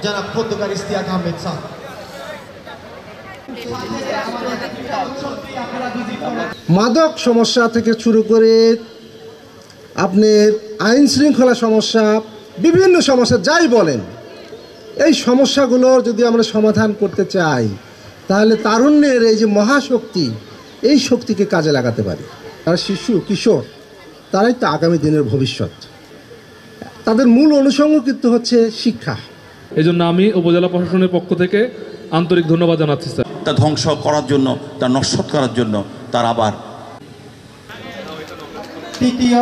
জনাব খন্দকার ইশতিয়াক আহমেদ স্যার। মাদক সমস্যা থেকে শুরু করে আপনার আইন শৃঙ্খলা সমস্যা, বিভিন্ন সমস্যা যাই বলেন, এই সমস্যাগুলোর যদি আমরা সমাধান করতে চাই তাহলে তারুণ্যের এই যে মহাশক্তি, এই শক্তিকে কাজে লাগাতে পারি। তারা শিশু কিশোর, তারাই তো আগামী দিনের ভবিষ্যৎ। তাদের মূল অনুষঙ্গ কিন্তু হচ্ছে শিক্ষা। এই জন্য আমি উপজেলা প্রশাসনের পক্ষ থেকে আন্তরিক ধন্যবাদ জানাচ্ছি স্যার। তা ধ্বংস করার জন্য, তা নস্যাৎ করার জন্য তার আবার তৃতীয়